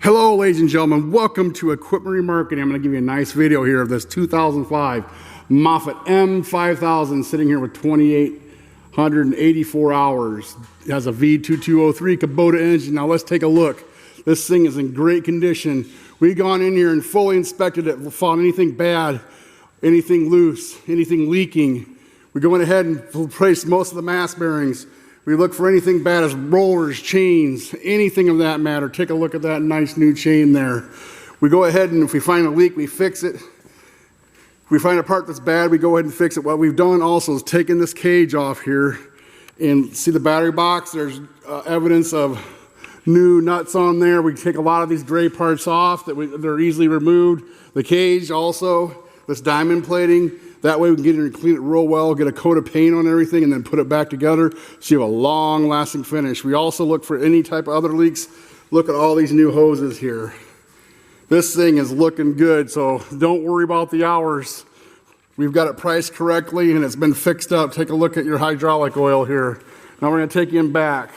Hello, ladies and gentlemen. Welcome to Equipment Remarketing. I'm going to give you a nice video here of this 2005 Moffett M5000 sitting here with 2,884 hours. It has a V2203 Kubota engine. Now let's take a look. This thing is in great condition. We've gone in here and fully inspected it. We found anything bad, anything loose, anything leaking. We went ahead and replaced most of the mass bearings. We look for anything bad as rollers, chains, anything of that matter. Take a look at that nice new chain there. We go ahead and if we find a leak, we fix it. If we find a part that's bad, we go ahead and fix it. What we've done also is taken this cage off here and see the battery box. There's evidence of new nuts on there. We take a lot of these gray parts off they're easily removed. The cage also, this diamond plating. That way we can get in and clean it real well, get a coat of paint on everything, and then put it back together so you have a long-lasting finish. We also look for any type of other leaks. Look at all these new hoses here. This thing is looking good, so don't worry about the hours. We've got it priced correctly, and it's been fixed up. Take a look at your hydraulic oil here. Now we're going to take you in back.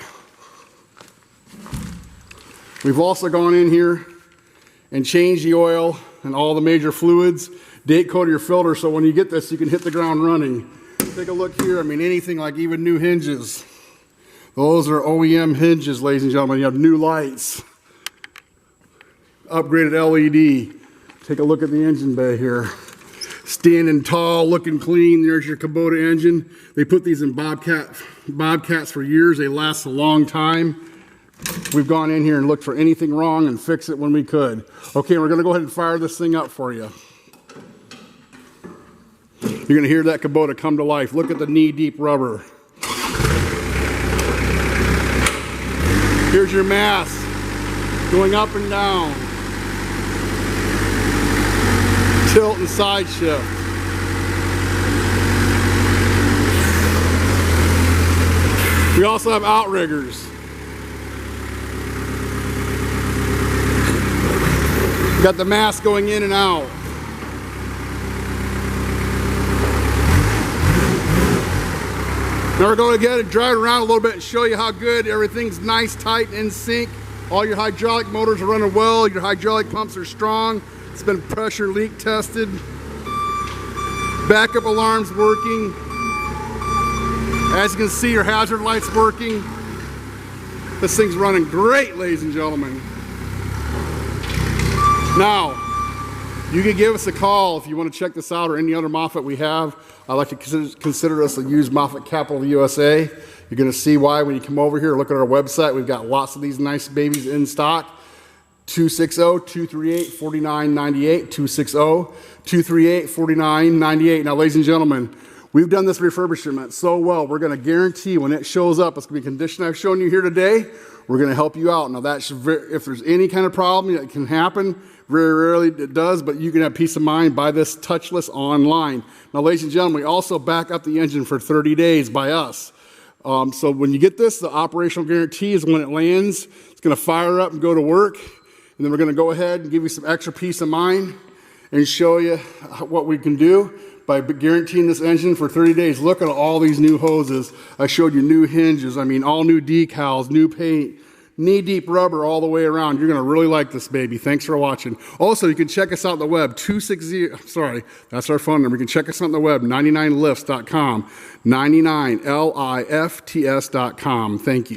We've also gone in here and changed the oil and all the major fluids. Date code your filter so when you get this you can hit the ground running. Take a look here. I mean anything like even new hinges. Those are OEM hinges, ladies and gentlemen. You have new lights. Upgraded LED. Take a look at the engine bay here. Standing tall, looking clean. There's your Kubota engine. They put these in Bobcats for years. They last a long time. We've gone in here and looked for anything wrong and fix it when we could. Okay, we're going to go ahead and fire this thing up for you. You're going to hear that Kubota come to life. Look at the knee-deep rubber. Here's your mass going up and down. Tilt and side shift. We also have outriggers. We've got the mass going in and out. Now we're going to get it, drive around a little bit and show you how good everything's nice, tight, and in sync. All your hydraulic motors are running well. Your hydraulic pumps are strong. It's been pressure leak tested. Backup alarm's working. As you can see, your hazard light's working. This thing's running great, ladies and gentlemen. Now, you can give us a call if you want to check this out or any other Moffett we have. I like to consider us a used Moffett capital of the USA. You're going to see why when you come over here. Look at our website. We've got lots of these nice babies in stock. 260-238-4998. 260-238-4998. Now, ladies and gentlemen, we've done this refurbishment so well. We're going to guarantee when it shows up, it's going to be a condition I've shown you here today. We're going to help you out. Now, if there's any kind of problem that can happen, very rarely it does, but you can have peace of mind. Buy this touchless online. Now, ladies and gentlemen, we also back up the engine for 30 days by us. So when you get this, the operational guarantee is when it lands, it's going to fire up and go to work. And then we're going to go ahead and give you some extra peace of mind and show you what we can do by guaranteeing this engine for 30 days. Look at all these new hoses. I showed you new hinges. I mean, all new decals, new paint, knee-deep rubber all the way around. You're going to really like this baby. Thanks for watching. Also, you can check us out on the web, that's our phone number. You can check us out on the web, 99lifts.com, 99lifts.com. Thank you.